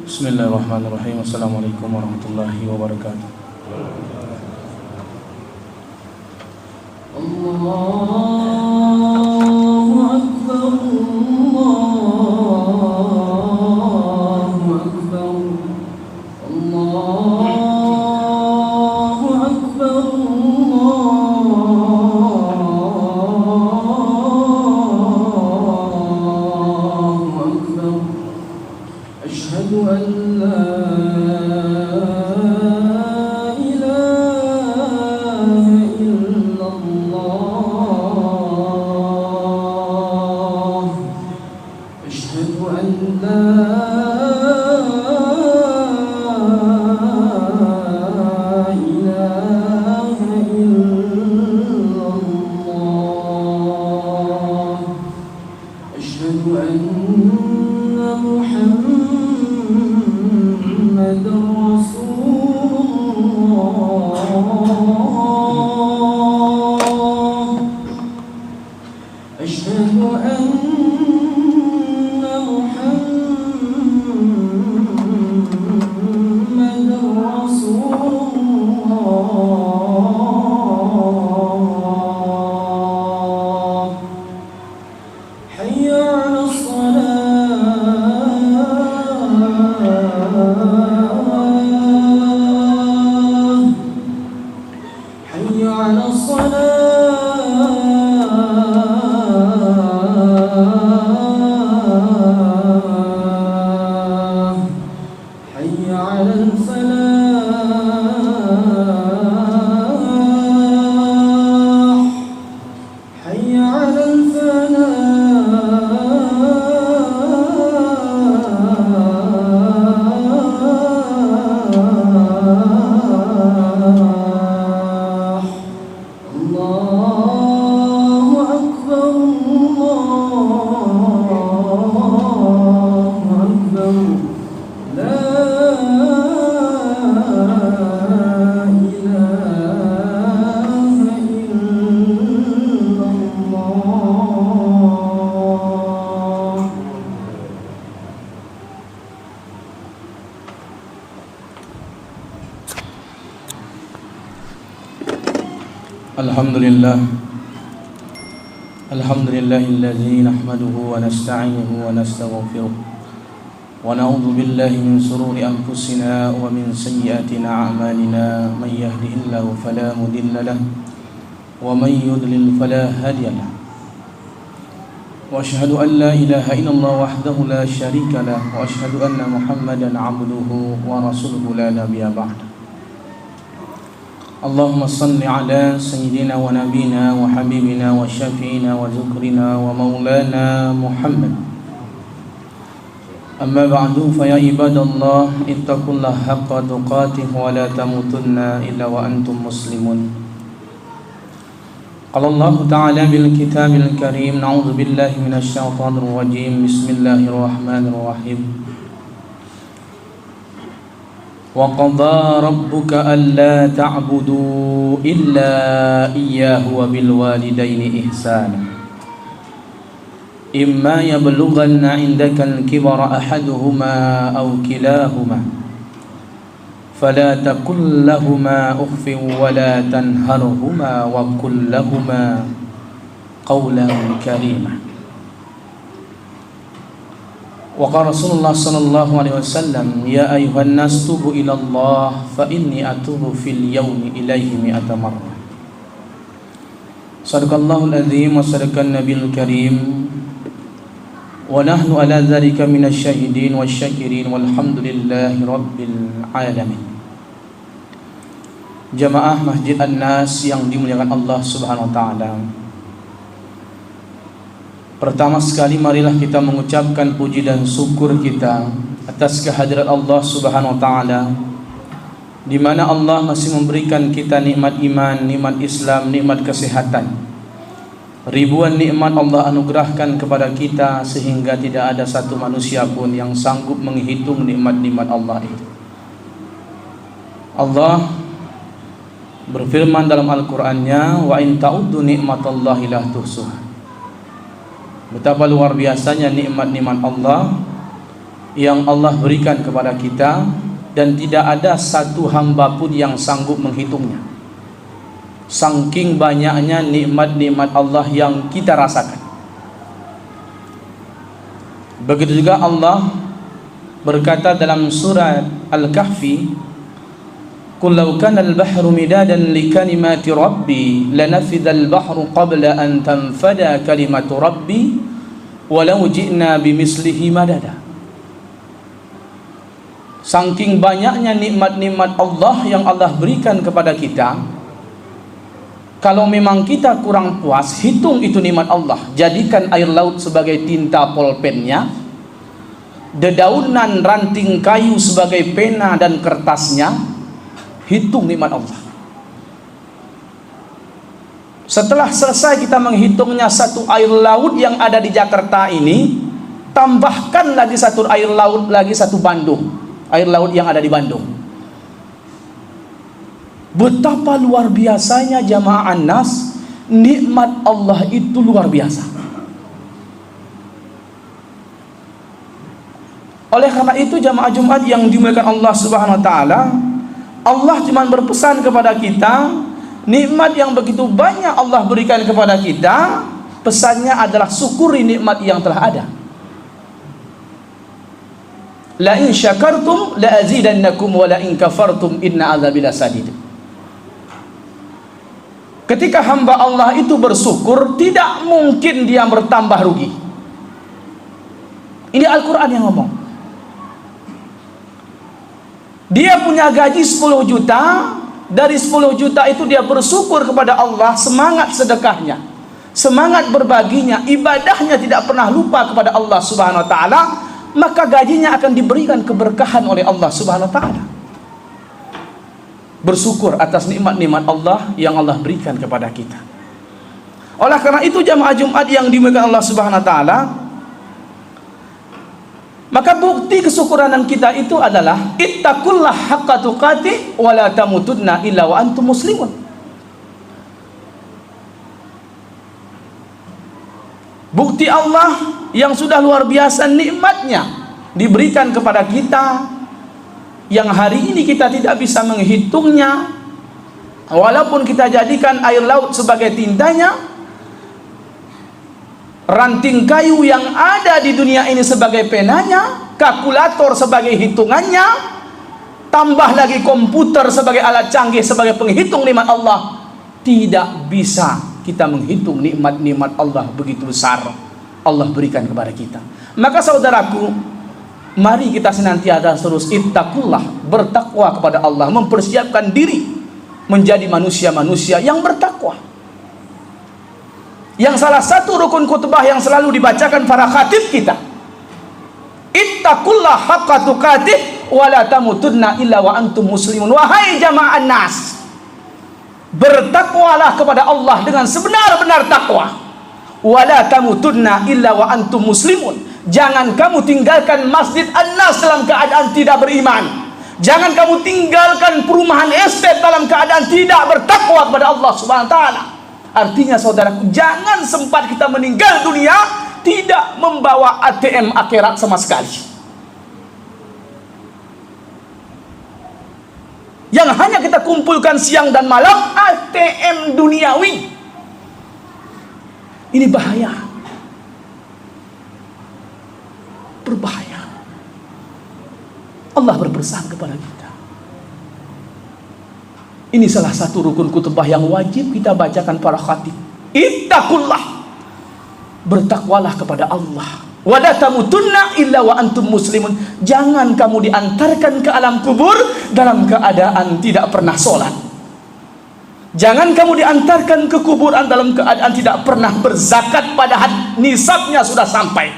Bismillahirrahmanirrahim. Assalamualaikum warahmatullahi wabarakatuh. Allahu Akbar, Allahu Akbar, Allahu Akbar, Allahu Akbar. Asyhadu an la Alhamdulillahilladzi nahmaduhu wa nasta'inuhu wa nastaghfiruh wa na'udzu billahi min shururi anfusina wa min sayyiati a'malina may yahdihillahu fala mudilla lahu wa may yudlil fala hadiya lahu wa asyhadu an la ilaha illallah wahdahu la syarika lahu wa asyhadu anna Muhammadan 'abduhu wa rasuluhu la nabiyya ba'da. Allahumma salli ala sayyidina wa nabina wa habibina wa syafi'ina wa zukrina wa maulana Muhammad. Amma ba'du, fa ya ibadallah ittaqullaha haqqa tuqatih wa la tamutunna illa wa antum muslimun. Qala Allah ta'ala bil kitabil karim, na'udzu billahi minasy syaithanir rajim. Bismillahirrahmanirrahim. Wa qadha rabbuka alla ta'budu illa iyyahu wa bil walidaini ihsana. Imma yablughanna 'indaka al-kibara ahaduhuma aw kilahuma fala taqul lahumā uffin wa la tanharhumā wa qul lahumā qawlan karīmā. Wa qala Rasulullah sallallahu alaihi wasallam, ya ayuhan nas tubu ila Allah fa inni atubu fil yawmi ilaihi mi'ata marrah. Sadaqallahul azim wa sadaqan nabiyul karim wa nahnu ala dzalika minasy syahidin wasyakirin walhamdulillahi rabbil alamin. Jamaah Masjid An-Nas yang dimuliakan Allah Subhanahu wa taala. Pertama sekali marilah kita mengucapkan puji dan syukur kita atas kehadirat Allah Subhanahu wa taala, di mana Allah masih memberikan kita nikmat iman, nikmat Islam, nikmat kesehatan. Ribuan nikmat Allah anugerahkan kepada kita sehingga tidak ada satu manusia pun yang sanggup menghitung nikmat-nikmat Allah itu. Allah berfirman dalam Al-Qur'annya, wa in ta'uddu ni'matallahi la tuhsuha. Betapa luar biasanya nikmat-nikmat Allah yang Allah berikan kepada kita, dan tidak ada satu hamba pun yang sanggup menghitungnya. Saking banyaknya nikmat-nikmat Allah yang kita rasakan. Begitu juga Allah berkata dalam surat Al-Kahfi, "Qul law kana al-bahru midadan li kalimati rabbi lanafidha al-bahru qabla an tanfada kalimatu rabbi walau ji'na bimislihi madada." Saking banyaknya nikmat-nikmat Allah yang Allah berikan kepada kita, kalau memang kita kurang puas, hitung itu nikmat Allah. Jadikan air laut sebagai tinta pulpennya, dedaunan ranting kayu sebagai pena dan kertasnya. Hitung nikmat Allah. Setelah selesai kita menghitungnya satu air laut yang ada di Jakarta ini, tambahkan lagi satu air laut lagi, satu Bandung, air laut yang ada di Bandung. Betapa luar biasanya jamaah An-Nas, nikmat Allah itu luar biasa. Oleh karena itu jamaah Jumat yang dimuliakan Allah Subhanahu wa taala, Allah cuma berpesan kepada kita, nikmat yang begitu banyak Allah berikan kepada kita, pesannya adalah syukuri nikmat yang telah ada. La in syakartum la azidannakum wa la in kafartum inna azabi lasadid. Ketika hamba Allah itu bersyukur, tidak mungkin dia bertambah rugi. Ini Al-Quran yang ngomong. Dia punya gaji 10 juta, dari 10 juta itu dia bersyukur kepada Allah, semangat sedekahnya, semangat berbaginya, ibadahnya tidak pernah lupa kepada Allah Subhanahu wa taala, maka gajinya akan diberikan keberkahan oleh Allah Subhanahu wa taala. Bersyukur atas nikmat-nikmat Allah yang Allah berikan kepada kita. Oleh karena itu jamaah Jumat yang dimuliakan Allah Subhanahu wa taala, maka bukti kesyukuran kita itu adalah ittaqullah haqqa tuqatih wa la tamutunna illa wa antum muslimun. Bukti Allah yang sudah luar biasa nikmatnya diberikan kepada kita, yang hari ini kita tidak bisa menghitungnya, walaupun kita jadikan air laut sebagai tintanya, ranting kayu yang ada di dunia ini sebagai penanya, kalkulator sebagai hitungannya, tambah lagi komputer sebagai alat canggih sebagai penghitung nikmat Allah. Tidak bisa kita menghitung nikmat-nikmat Allah begitu besar Allah berikan kepada kita. Maka saudaraku, mari kita senantiasa terus ittaqullah, bertakwa kepada Allah, mempersiapkan diri menjadi manusia-manusia yang bertakwa. Yang salah satu rukun khutbah yang selalu dibacakan para khatib kita, ittaqullah haqqa tuqatih wa la tamutunna illa wa antum muslimun. Wahai jamaah Nas, bertakwalah kepada Allah dengan sebenar-benar takwa. Wa la tamutunna illa wa antum muslimun. Jangan kamu tinggalkan Masjid An-Nas dalam keadaan tidak beriman. Jangan kamu tinggalkan perumahan estate dalam keadaan tidak bertakwa kepada Allah Subhanahu wa taala. Artinya saudaraku, jangan sempat kita meninggal dunia tidak membawa ATM akhirat sama sekali, yang hanya kita kumpulkan siang dan malam ATM duniawi. Ini bahaya, berbahaya. Allah berpesan kepada kita. Ini salah satu rukun khutbah yang wajib kita bacakan para khatib. Ittaqullah, bertakwalah kepada Allah. Wa la tamutunna illa wa antum muslimun. Jangan kamu diantarkan ke alam kubur dalam keadaan tidak pernah sholat. Jangan kamu diantarkan ke kuburan dalam keadaan tidak pernah berzakat padahal nisabnya sudah sampai.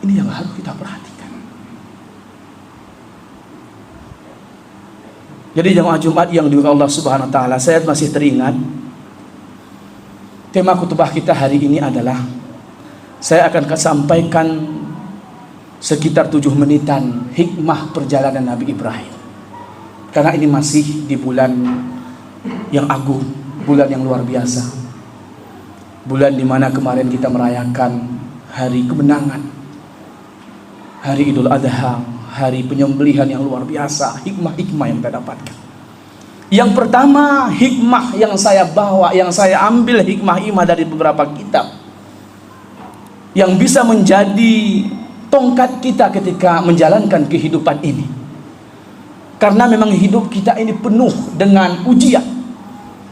Ini yang harus kita perhatikan. Jadi jemaah Jumat yang dimuliakan Allah Subhanahu wa taala, saya masih teringat tema khutbah kita hari ini adalah, saya akan sampaikan sekitar 7 menitan hikmah perjalanan Nabi Ibrahim. Karena ini masih di bulan yang agung, bulan yang luar biasa, bulan dimana kemarin kita merayakan hari kemenangan, hari Idul Adha, hari penyembelihan yang luar biasa, hikmah-hikmah yang kita dapatkan. Yang pertama, hikmah yang saya bawa, yang saya ambil hikmah-hikmah dari beberapa kitab yang bisa menjadi tongkat kita ketika menjalankan kehidupan ini. Karena memang hidup kita ini penuh dengan ujian,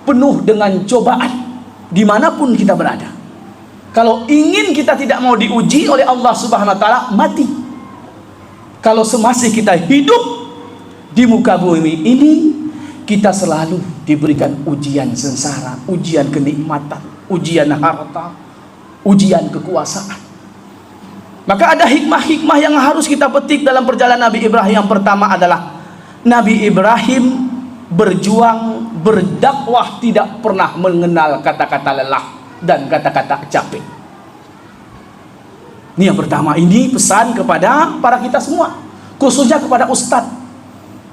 penuh dengan cobaan, dimanapun kita berada. Kalau ingin kita tidak mau diuji oleh Allah Subhanahu Wa Taala, mati. Kalau semasih kita hidup di muka bumi ini, kita selalu diberikan ujian sengsara, ujian kenikmatan, ujian harta, ujian kekuasaan. Maka ada hikmah-hikmah yang harus kita petik dalam perjalanan Nabi Ibrahim. Yang pertama adalah Nabi Ibrahim berjuang, berdakwah, tidak pernah mengenal kata-kata lelah dan kata-kata capek. Ini yang pertama. Ini pesan kepada para kita semua, khususnya kepada ustadz,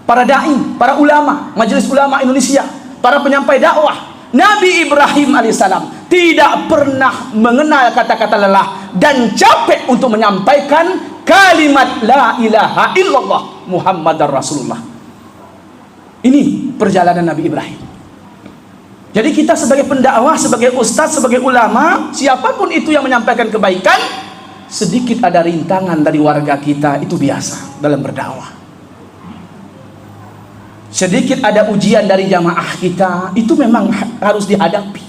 para dai, para ulama, majelis ulama Indonesia, para penyampai dakwah. Nabi Ibrahim alaihissalam tidak pernah mengenal kata-kata lelah dan capek untuk menyampaikan kalimat la ilaha illallah Muhammadar Rasulullah. Ini perjalanan Nabi Ibrahim. Jadi kita sebagai pendakwah, sebagai ustadz, sebagai ulama, siapapun itu yang menyampaikan kebaikan, sedikit ada rintangan dari warga kita, itu biasa dalam berdakwah. Sedikit ada ujian dari jamaah kita, itu memang harus dihadapi.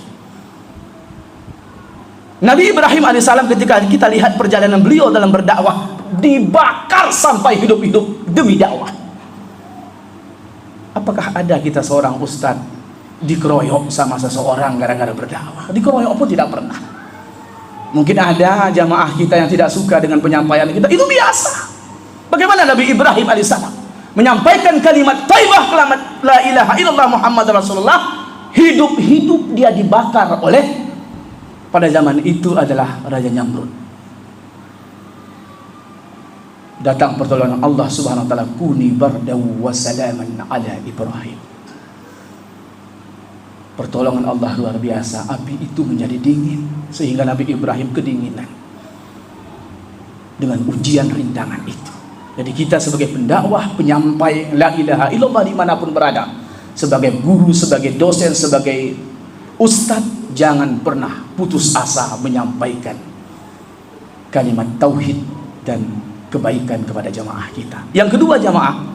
Nabi Ibrahim alaihissalam ketika kita lihat perjalanan beliau dalam berdakwah, dibakar sampai hidup-hidup demi dakwah. Apakah ada kita seorang ustadz dikeroyok sama seseorang gara-gara berdakwah? Dikeroyok pun tidak pernah. Mungkin ada jamaah kita yang tidak suka dengan penyampaian kita, itu biasa. Bagaimana Nabi Ibrahim alaihissalam menyampaikan kalimat thayyibah, kalimat la ilaha illallah Muhammad Rasulullah, hidup-hidup dia dibakar oleh, pada zaman itu adalah Raja Namrud. Datang pertolongan Allah Subhanahu wa taala, kuni bardaw wa salaman ala Ibrahim. Pertolongan Allah luar biasa, api itu menjadi dingin sehingga Nabi Ibrahim kedinginan dengan ujian rintangan itu. Jadi kita sebagai pendakwah, penyampai la ilaha illallah dimanapun berada, sebagai guru, sebagai dosen, sebagai ustadz, jangan pernah putus asa menyampaikan kalimat tauhid dan kebaikan kepada jamaah kita. Yang kedua, jamaah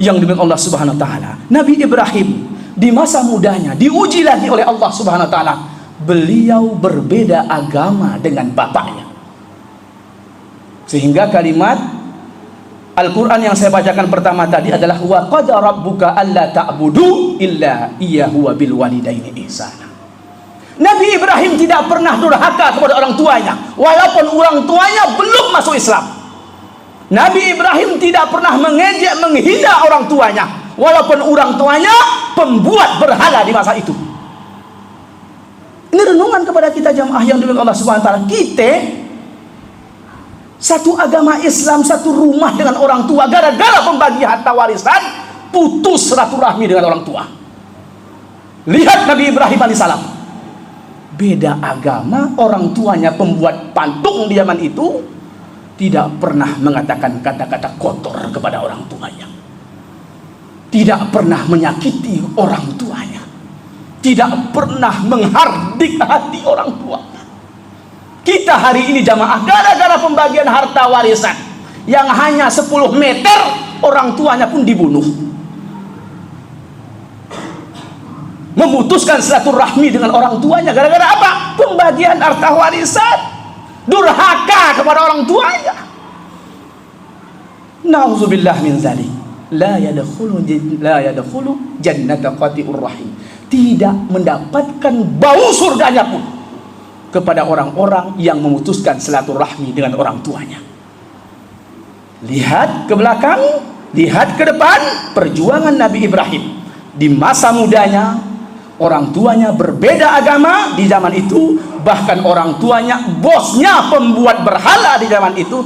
yang dimuliakan Allah Subhanahu wa taala, Nabi Ibrahim di masa mudanya diuji lagi oleh Allah Subhanahu wa taala. Beliau berbeda agama dengan bapaknya. Sehingga kalimat Al-Quran yang saya bacakan pertama tadi adalah wa qada rabbuka alla ta'budu illa iyyahu wa bil walidaini ihsana. Nabi Ibrahim tidak pernah durhaka kepada orang tuanya walaupun orang tuanya belum masuk Islam. Nabi Ibrahim tidak pernah mengejek, menghina orang tuanya walaupun orang tuanya pembuat berhala di masa itu. Ini renungan kepada kita jamaah yang dimuliakan Allah Subhanahu wa taala. Kita satu agama Islam, satu rumah dengan orang tua, gara-gara pembagi harta warisan putus silaturahmi dengan orang tua. Lihat Nabi Ibrahim alaihissalam, beda agama, orang tuanya pembuat patung di zaman itu, tidak pernah mengatakan kata-kata kotor kepada orang tuanya, tidak pernah menyakiti orang tuanya, tidak pernah menghardik hati orang tua. Kita hari ini jamaah, gara-gara pembagian harta warisan yang hanya 10 meter, orang tuanya pun dibunuh. Memutuskan silaturahmi dengan orang tuanya gara-gara apa? Pembagian harta warisan. Durhaka kepada orang tuanya. Nauzubillah min dzalik. La yadkhulu jannata qati'ur rahim. Tidak mendapatkan bau surganya pun kepada orang-orang yang memutuskan silaturahmi dengan orang tuanya. Lihat ke belakang, lihat ke depan, perjuangan Nabi Ibrahim di masa mudanya. Orang tuanya berbeda agama di zaman itu, bahkan orang tuanya bosnya pembuat berhala di zaman itu.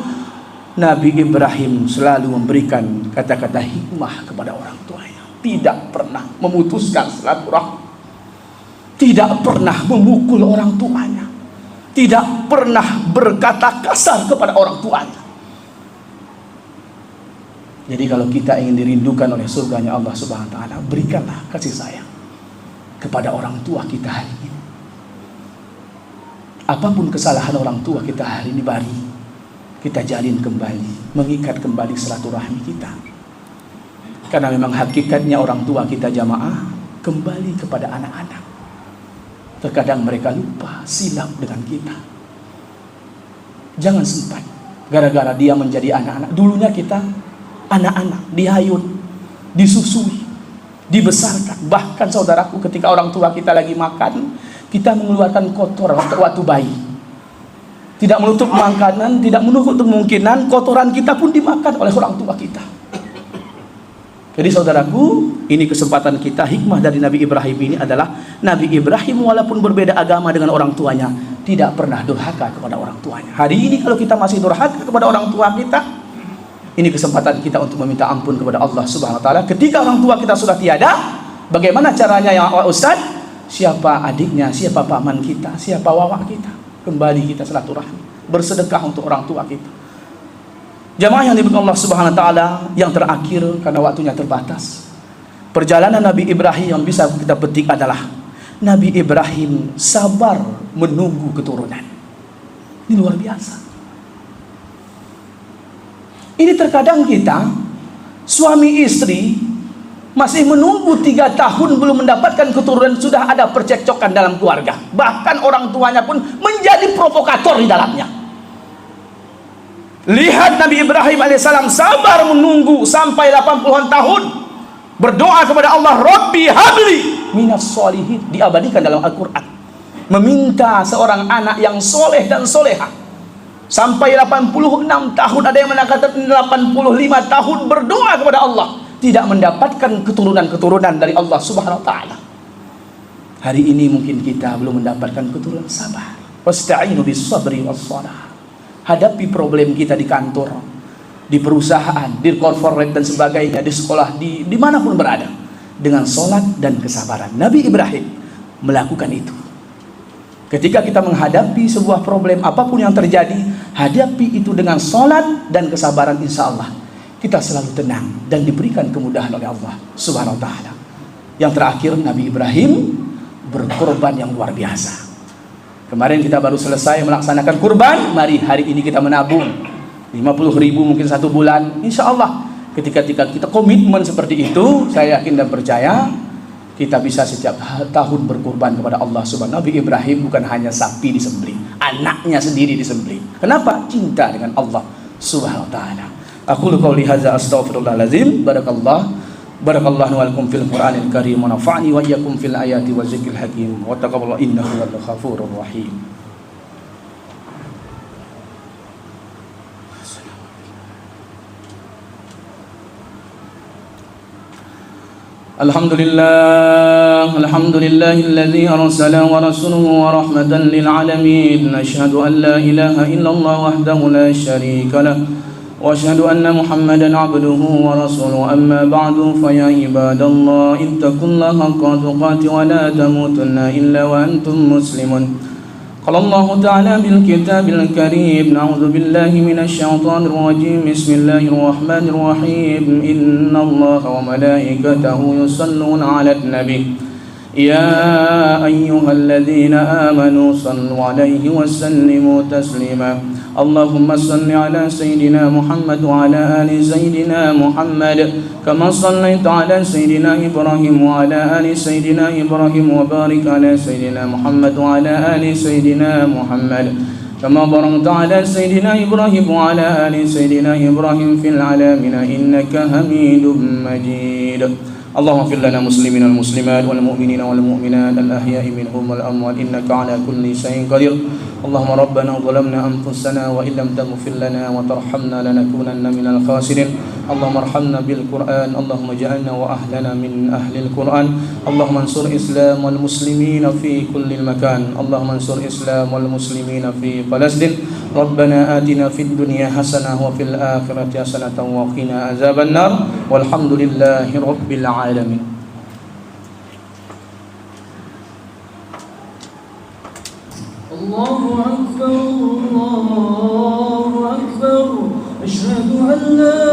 Nabi Ibrahim selalu memberikan kata-kata hikmah kepada orang tuanya, tidak pernah memutuskan silaturahmi, tidak pernah memukul orang tuanya, tidak pernah berkata kasar kepada orang tuanya. Jadi kalau kita ingin dirindukan oleh surganya Allah Subhanahu wa taala, berikanlah kasih sayang kepada orang tua kita hari ini. Apapun kesalahan orang tua kita hari ini, mari kita jalin kembali, mengikat kembali silaturahmi kita. Karena memang hakikatnya orang tua kita jamaah kembali kepada anak-anak. Terkadang mereka lupa, silap dengan kita. Jangan sempat gara-gara dia menjadi anak-anak. Dulunya kita anak-anak, dihayun, disusui, dibesarkan. Bahkan saudaraku, ketika orang tua kita lagi makan, kita mengeluarkan kotoran waktu bayi. Tidak menutup makanan, tidak menutup kemungkinan kotoran kita pun dimakan oleh orang tua kita. Jadi saudaraku, ini kesempatan kita. Hikmah dari Nabi Ibrahim ini adalah Nabi Ibrahim walaupun berbeda agama dengan orang tuanya, tidak pernah durhaka kepada orang tuanya. Hari ini kalau kita masih durhaka kepada orang tua kita, ini kesempatan kita untuk meminta ampun kepada Allah Subhanahu wa taala. Ketika orang tua kita sudah tiada, bagaimana caranya ya Ustaz? Siapa adiknya, siapa paman kita, siapa wawa kita? Kembali kita silaturahmi, bersedekah untuk orang tua kita. Jamaah yang diberkahi Allah Subhanahu wa taala, yang terakhir karena waktunya terbatas. Perjalanan Nabi Ibrahim yang bisa kita petik adalah Nabi Ibrahim sabar menunggu keturunan. Ini luar biasa. Ini terkadang kita suami istri masih menunggu 3 tahun belum mendapatkan keturunan, sudah ada percekcokan dalam keluarga. Bahkan orang tuanya pun menjadi provokator di dalamnya. Lihat Nabi Ibrahim alaihissalam sabar menunggu sampai 80-an tahun, berdoa kepada Allah, Rabbi habli minas sholihin, diabadikan dalam Al-Quran, meminta seorang anak yang soleh dan soleha. Sampai 86 tahun, ada yang mengatakan 85 tahun berdoa kepada Allah, tidak mendapatkan keturunan-keturunan dari Allah Subhanahu wa taala. Hari ini mungkin kita belum mendapatkan keturunan. Sabar. Wasta'inu bis sabri was shalah. Hadapi problem kita di kantor, di perusahaan, di korporat dan sebagainya, di sekolah, dimanapun berada, dengan sholat dan kesabaran. Nabi Ibrahim melakukan itu. Ketika kita menghadapi sebuah problem apapun yang terjadi, hadapi itu dengan sholat dan kesabaran, insya Allah kita selalu tenang dan diberikan kemudahan oleh Allah Subhanahu wa taala. Yang terakhir, Nabi Ibrahim berkorban yang luar biasa. Kemarin kita baru selesai melaksanakan kurban, mari hari ini kita menabung 50.000 mungkin 1 bulan. Insya Allah ketika kita komitmen seperti itu, saya yakin dan percaya kita bisa setiap tahun berkurban kepada Allah Subhanahu. Nabi Ibrahim bukan hanya sapi disembelih, anaknya sendiri disembelih. Kenapa? Cinta dengan Allah Subhanahu wa taala. Aku qouli hadza astaghfirullahalazim. Barakallahu wa lakum fil Qur'anil Karim wa nafa'ani wa iyyakum fil ayati wa zikril hakim wa taqabbalallahu innahu wal ghafurur rahim. Alhamdulillahilladzi arsala wa rasuluhu wa rahmatan lil alamin. Asyhadu an la ilaha illallah wahdahu la syarika lah. وأشهد أن محمدا عبده ورسوله أما بعد فيا عباد الله اتقوا الله حق تقاته ولا تموتن إلا وأنتم مسلمون. قال الله تعالى بالكتاب الكريم أعوذ بالله من الشيطان الرجيم بسم الله الرحمن الرحيم إن الله وملائكته يصلون على النبي يا أيها الذين آمنوا صلوا عليه وسلموا تسليما. اللهم صل على سيدنا محمد وعلى آل سيدنا محمد كما صليت على سيدنا إبراهيم وعلى آل سيدنا إبراهيم وبارك على سيدنا محمد وعلى آل سيدنا محمد كما باركت على سيدنا إبراهيم وعلى آل سيدنا إبراهيم في العالمين إنك حميد مجيد. اللهم اغفر لنا مسلمين والمسلمات والمؤمنين والمؤمنات الأحياء منهم والأموات إنك على كل شيء قدير. اللهم ربنا ظلمنا أنفسنا وإن لم تغفر لنا وترحمنا لنكونن من الخاسرين. اللهم ارحمنا بالقرآن. اللهم اجعلنا وأهلنا من أهل القرآن. اللهم انصر الإسلام والمسلمين في كل مكان. اللهم انصر الإسلام والمسلمين في فلسطين. ربنا آتنا في الدنيا حسنة وفي الآخرة حسنة وقنا عذاب النار والحمد لله رب العالمين. الله أكبر. Allah